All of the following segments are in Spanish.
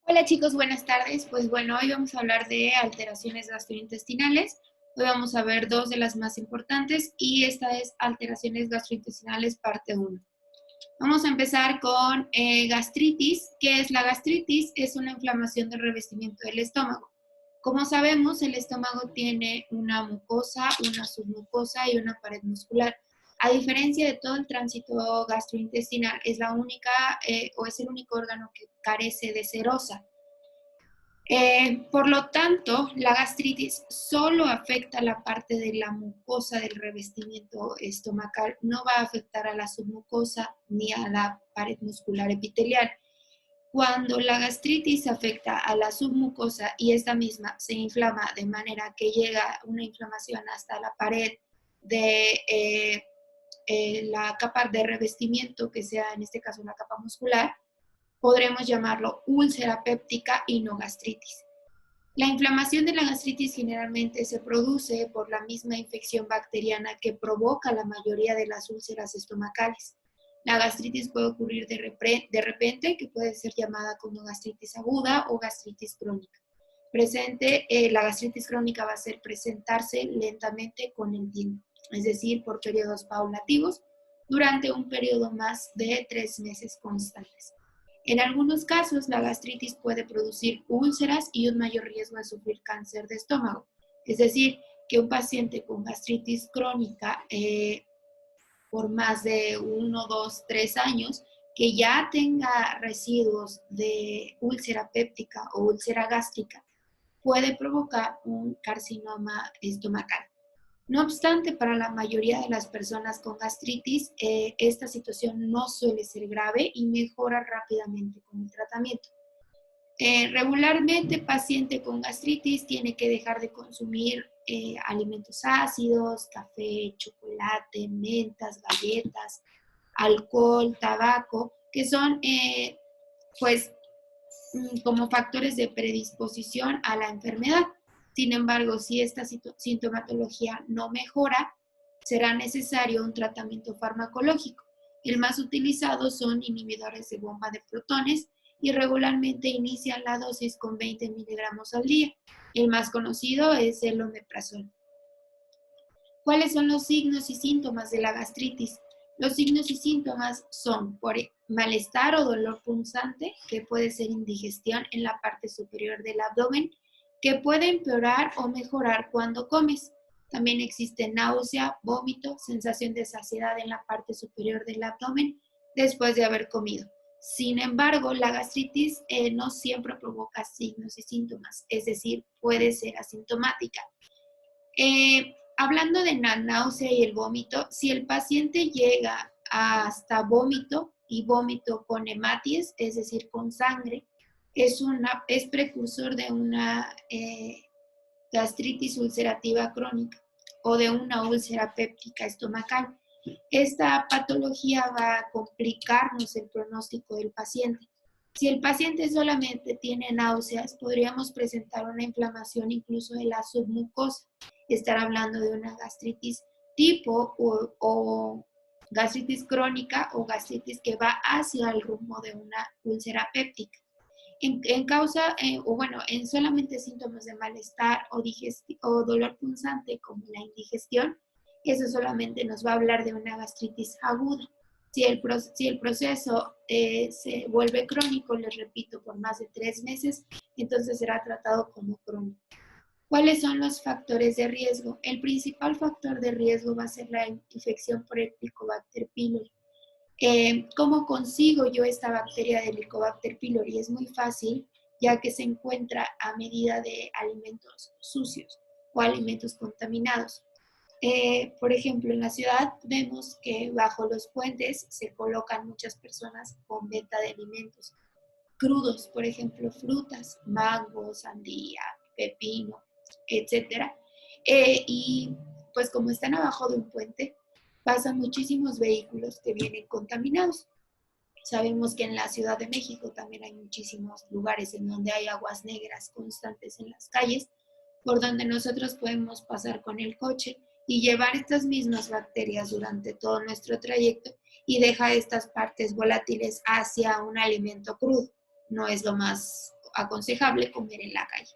Hola chicos, buenas tardes. Pues bueno, hoy vamos a hablar de alteraciones gastrointestinales. Hoy vamos a ver dos de las más importantes y esta es alteraciones gastrointestinales parte uno. Vamos a empezar con gastritis. ¿Qué es la gastritis? Es una inflamación del revestimiento del estómago. Como sabemos, el estómago tiene una mucosa, una submucosa y una pared muscular. A diferencia de todo el tránsito gastrointestinal, es la única o es el único órgano que carece de serosa. Por lo tanto, la gastritis solo afecta la parte de la mucosa del revestimiento estomacal, no va a afectar a la submucosa ni a la pared muscular epitelial. Cuando la gastritis afecta a la submucosa y esta misma se inflama de manera que llega una inflamación hasta la pared de la capa de revestimiento, que sea en este caso la capa muscular, podremos llamarlo úlcera péptica y no gastritis. La inflamación de la gastritis generalmente se produce por la misma infección bacteriana que provoca la mayoría de las úlceras estomacales. La gastritis puede ocurrir de repente, que puede ser llamada como gastritis aguda o gastritis crónica. La gastritis crónica va a presentarse lentamente con el tiempo, es decir, por periodos paulativos, durante un periodo más de 3 meses constantes. En algunos casos, la gastritis puede producir úlceras y un mayor riesgo de sufrir cáncer de estómago. Es decir, que un paciente con gastritis crónica por más de 1, 2, 3 años, que ya tenga residuos de úlcera péptica o úlcera gástrica, puede provocar un carcinoma estomacal. No obstante, para la mayoría de las personas con gastritis, esta situación no suele ser grave y mejora rápidamente con el tratamiento. Regularmente, paciente con gastritis tiene que dejar de consumir alimentos ácidos, café, chocolate, mentas, galletas, alcohol, tabaco, que son pues como factores de predisposición a la enfermedad. Sin embargo, si esta sintomatología no mejora, será necesario un tratamiento farmacológico. El más utilizado son inhibidores de bomba de protones y regularmente inician la dosis con 20 miligramos al día. El más conocido es el omeprazol. ¿Cuáles son los signos y síntomas de la gastritis? Los signos y síntomas son por malestar o dolor punzante, que puede ser indigestión en la parte superior del abdomen, que puede empeorar o mejorar cuando comes. También existe náusea, vómito, sensación de saciedad en la parte superior del abdomen después de haber comido. Sin embargo, la gastritis no siempre provoca signos y síntomas, es decir, puede ser asintomática. Hablando de la náusea y el vómito, si el paciente llega hasta vómito y vómito con hematies, es decir, con sangre, es precursor de una gastritis ulcerativa crónica o de una úlcera péptica estomacal. Esta patología va a complicarnos el pronóstico del paciente. Si el paciente solamente tiene náuseas, podríamos presentar una inflamación incluso de la submucosa. Estar hablando de una gastritis tipo o gastritis crónica o gastritis que va hacia el rumbo de una úlcera péptica. En solamente síntomas de malestar o dolor punzante como la indigestión, eso solamente nos va a hablar de una gastritis aguda. Si el proceso se vuelve crónico, les repito, por más de 3 meses, entonces será tratado como crónico. ¿Cuáles son los factores de riesgo? El principal factor de riesgo va a ser la infección por el Helicobacter pylori. ¿Cómo consigo yo esta bacteria del Helicobacter pylori? Es muy fácil, ya que se encuentra a medida de alimentos sucios o alimentos contaminados. Por ejemplo, en la ciudad vemos que bajo los puentes se colocan muchas personas con venta de alimentos crudos, por ejemplo, frutas, mango, sandía, pepino, etcétera. Y pues como están abajo de un puente, pasan muchísimos vehículos que vienen contaminados. Sabemos que en la Ciudad de México también hay muchísimos lugares en donde hay aguas negras constantes en las calles, por donde nosotros podemos pasar con el coche y llevar estas mismas bacterias durante todo nuestro trayecto y dejar estas partes volátiles hacia un alimento crudo. No es lo más aconsejable comer en la calle.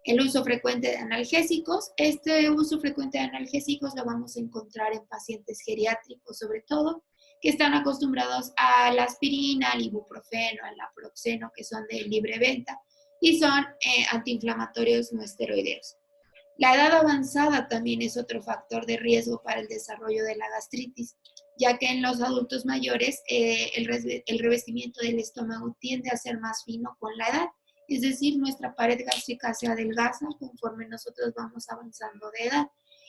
El uso frecuente de analgésicos. Este uso frecuente de analgésicos lo vamos a encontrar en pacientes geriátricos, sobre todo, que están acostumbrados a la aspirina, al ibuprofeno, al naproxeno, que son de libre venta, y son antiinflamatorios no esteroideos. La edad avanzada también es otro factor de riesgo para el desarrollo de la gastritis, ya que en los adultos mayores el revestimiento del estómago tiende a ser más fino con la edad. Es decir, nuestra pared gástrica se adelgaza conforme nosotros vamos avanzando de edad.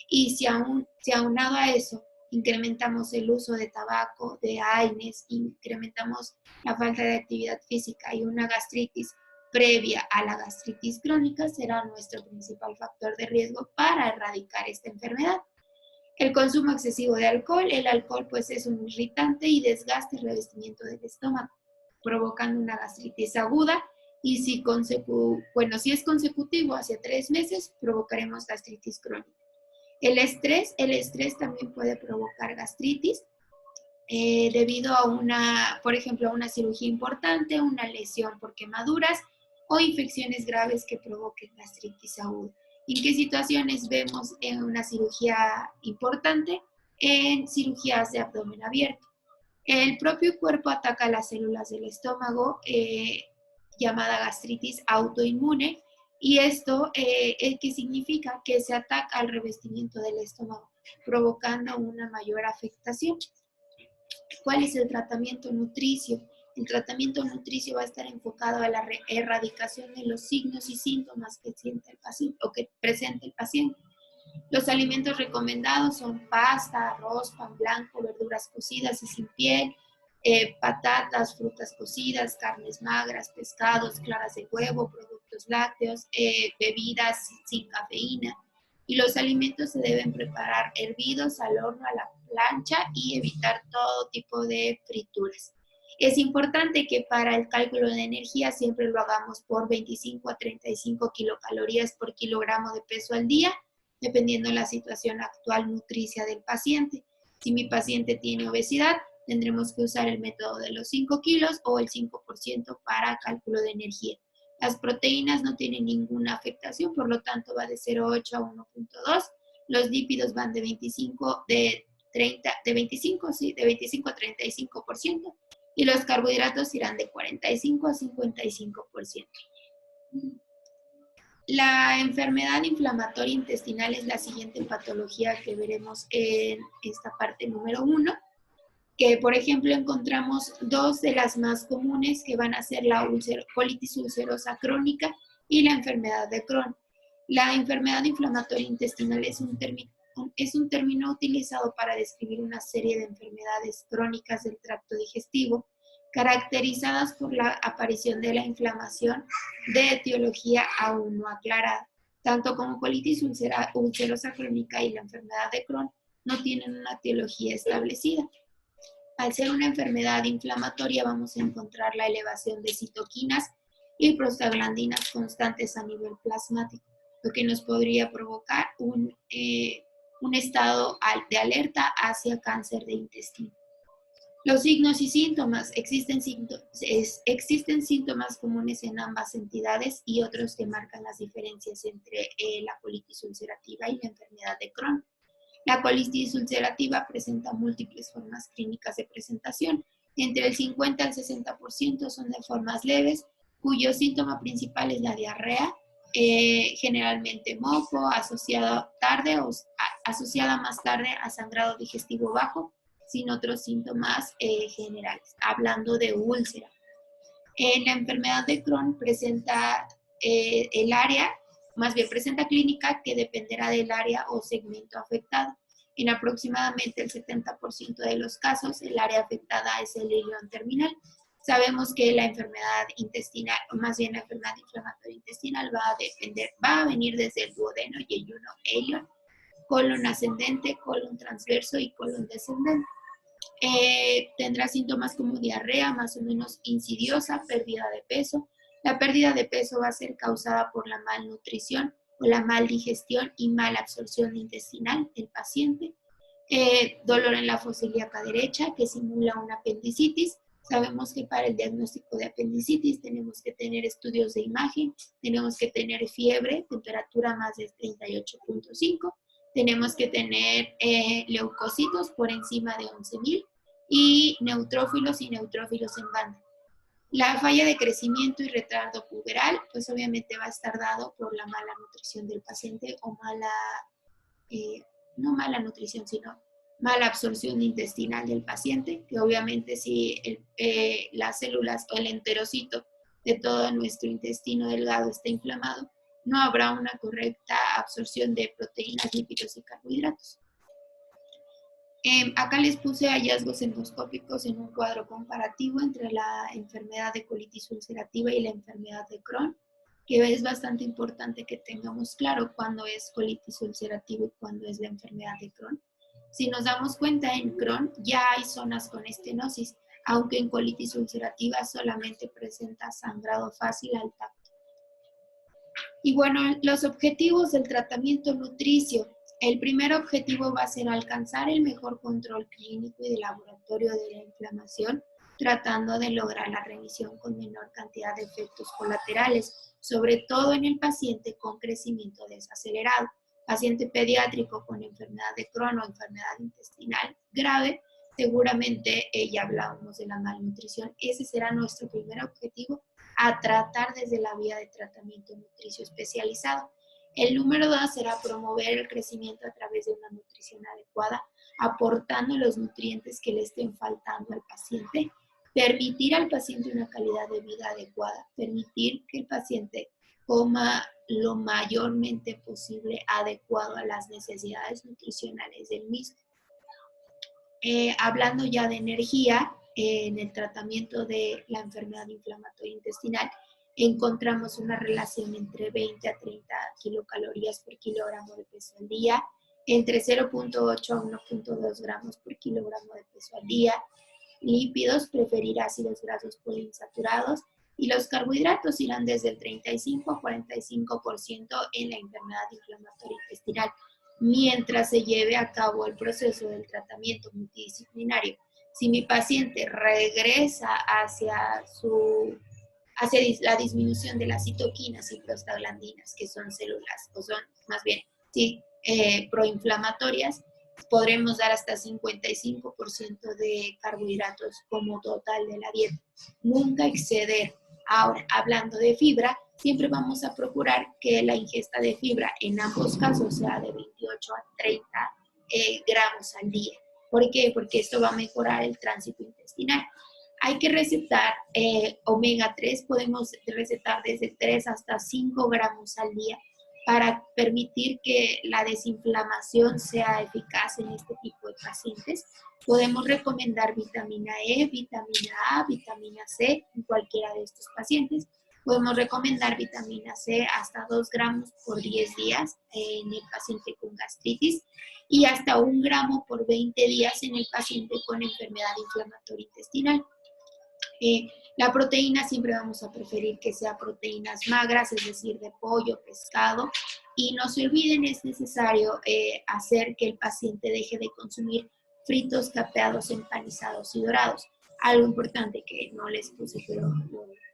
Y si aunado a eso incrementamos el uso de tabaco, de AINES, incrementamos la falta de actividad física y una gastritis previa a la gastritis crónica, será nuestro principal factor de riesgo para erradicar esta enfermedad. El consumo excesivo de alcohol. El alcohol pues es un irritante y desgasta el revestimiento del estómago, provocando una gastritis aguda. Y si es consecutivo hacia 3 meses, provocaremos gastritis crónica. El estrés también puede provocar gastritis debido a por ejemplo, a una cirugía importante, una lesión por quemaduras o infecciones graves que provoquen gastritis aguda. ¿En qué situaciones vemos en una cirugía importante? En cirugías de abdomen abierto. El propio cuerpo ataca las células del estómago, llamada gastritis autoinmune, y esto ¿qué significa? Que se ataca al revestimiento del estómago, provocando una mayor afectación. ¿Cuál es el tratamiento nutricio? El tratamiento nutricio va a estar enfocado a la erradicación de los signos y síntomas que siente el paciente o que presenta el paciente. Los alimentos recomendados son pasta, arroz, pan blanco, verduras cocidas y sin piel, patatas, frutas cocidas, carnes magras, pescados, claras de huevo, productos lácteos, bebidas sin cafeína. Y los alimentos se deben preparar hervidos al horno, a la plancha, y evitar todo tipo de frituras. Es importante que para el cálculo de energía siempre lo hagamos por 25 a 35 kilocalorías por kilogramo de peso al día, dependiendo de la situación actual nutricia del paciente. Si mi paciente tiene obesidad, tendremos que usar el método de los 5 kilos o el 5% para cálculo de energía. Las proteínas no tienen ninguna afectación, por lo tanto va de 0,8 a 1,2. Los lípidos van de 25 a 35%, y los carbohidratos irán de 45 a 55%. La enfermedad inflamatoria intestinal es la siguiente patología que veremos en esta parte número 1, que por ejemplo encontramos dos de las más comunes, que van a ser la colitis ulcerosa crónica y la enfermedad de Crohn. La enfermedad inflamatoria intestinal es un término utilizado para describir una serie de enfermedades crónicas del tracto digestivo, caracterizadas por la aparición de la inflamación de etiología aún no aclarada. Tanto como colitis ulcerosa crónica y la enfermedad de Crohn no tienen una etiología establecida. Al ser una enfermedad inflamatoria, vamos a encontrar la elevación de citoquinas y prostaglandinas constantes a nivel plasmático, lo que nos podría provocar un estado de alerta hacia cáncer de intestino. Los signos y síntomas. Existen síntomas comunes en ambas entidades y otros que marcan las diferencias entre la colitis ulcerativa y la enfermedad de Crohn. La colitis ulcerativa presenta múltiples formas clínicas de presentación. Entre el 50 al 60% son de formas leves, cuyo síntoma principal es la diarrea, generalmente moco, asociada más tarde a sangrado digestivo bajo, sin otros síntomas generales, hablando de úlcera. En la enfermedad de Crohn presenta presenta clínica que dependerá del área o segmento afectado. En aproximadamente el 70% de los casos, el área afectada es el ilion terminal. Sabemos que la enfermedad intestinal, o más bien la enfermedad inflamatoria intestinal, va a venir desde el duodeno, yeyuno, ilion, colon ascendente, colon transverso y colon descendente. Tendrá síntomas como diarrea, más o menos insidiosa, pérdida de peso. La pérdida de peso va a ser causada por la malnutrición o la maldigestión y mala absorción intestinal del paciente. Dolor en la fosa ilíaca derecha, que simula una apendicitis. Sabemos que para el diagnóstico de apendicitis tenemos que tener estudios de imagen, tenemos que tener fiebre, temperatura más de 38.5, tenemos que tener leucocitos por encima de 11.000 y neutrófilos en banda. La falla de crecimiento y retardo puberal, pues obviamente va a estar dado por la mala nutrición del paciente o no mala nutrición, sino mala absorción intestinal del paciente, que obviamente si las células o el enterocito de todo nuestro intestino delgado está inflamado, no habrá una correcta absorción de proteínas, lípidos y carbohidratos. Acá les puse hallazgos endoscópicos en un cuadro comparativo entre la enfermedad de colitis ulcerativa y la enfermedad de Crohn, que es bastante importante que tengamos claro cuándo es colitis ulcerativa y cuándo es la enfermedad de Crohn. Si nos damos cuenta, en Crohn ya hay zonas con estenosis, aunque en colitis ulcerativa solamente presenta sangrado fácil al tacto. Y bueno, los objetivos del tratamiento nutricio. El primer objetivo va a ser alcanzar el mejor control clínico y de laboratorio de la inflamación, tratando de lograr la remisión con menor cantidad de efectos colaterales, sobre todo en el paciente con crecimiento desacelerado. Paciente pediátrico con enfermedad de Crohn o enfermedad intestinal grave, seguramente ya hablábamos de la malnutrición. Ese será nuestro primer objetivo a tratar desde la vía de tratamiento nutricio especializado. El número 2 será promover el crecimiento a través de una nutrición adecuada, aportando los nutrientes que le estén faltando al paciente, permitir al paciente una calidad de vida adecuada, permitir que el paciente coma lo mayormente posible adecuado a las necesidades nutricionales del mismo. Hablando ya de energía, en el tratamiento de la enfermedad inflamatoria intestinal, encontramos una relación entre 20 a 30 kilocalorías por kilogramo de peso al día, entre 0.8 a 1.2 gramos por kilogramo de peso al día. Lípidos, preferir ácidos grasos poliinsaturados, y los carbohidratos irán desde el 35 a 45% en la enfermedad inflamatoria intestinal, mientras se lleve a cabo el proceso del tratamiento multidisciplinario. Si mi paciente regresa hacia la disminución de las citoquinas y prostaglandinas, que son células, o son más bien proinflamatorias, podremos dar hasta 55% de carbohidratos como total de la dieta. Nunca exceder. Ahora, hablando de fibra, siempre vamos a procurar que la ingesta de fibra en ambos casos sea de 28 a 30 gramos al día. ¿Por qué? Porque esto va a mejorar el tránsito intestinal. Hay que recetar omega 3, podemos recetar desde 3 hasta 5 gramos al día para permitir que la desinflamación sea eficaz en este tipo de pacientes. Podemos recomendar vitamina E, vitamina A, vitamina C en cualquiera de estos pacientes. Podemos recomendar vitamina C hasta 2 gramos por 10 días en el paciente con gastritis y hasta 1 gramo por 20 días en el paciente con enfermedad inflamatoria intestinal. La proteína siempre vamos a preferir que sea proteínas magras, es decir, de pollo, pescado. Y no se olviden, es necesario hacer que el paciente deje de consumir fritos, capeados, empanizados y dorados. Algo importante que no les puse, pero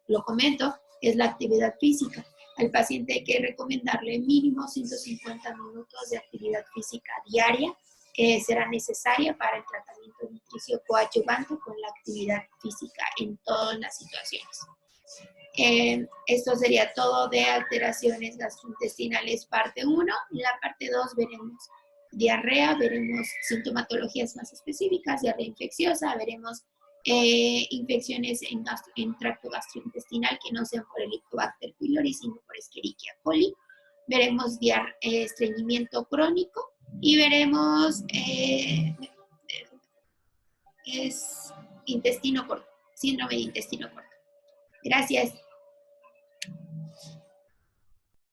lo comento, es la actividad física. Al paciente hay que recomendarle mínimo 150 minutos de actividad física diaria, que será necesaria para el tratamiento nutricio coadyuvante con la actividad física en todas las situaciones. Esto sería todo de alteraciones gastrointestinales parte 1. En la parte 2 veremos diarrea, veremos sintomatologías más específicas, diarrea infecciosa, veremos infecciones en tracto gastrointestinal que no sean por Helicobacter pylori, sino por Escherichia coli. Veremos estreñimiento crónico y veremos intestino corto, síndrome de intestino corto. Gracias.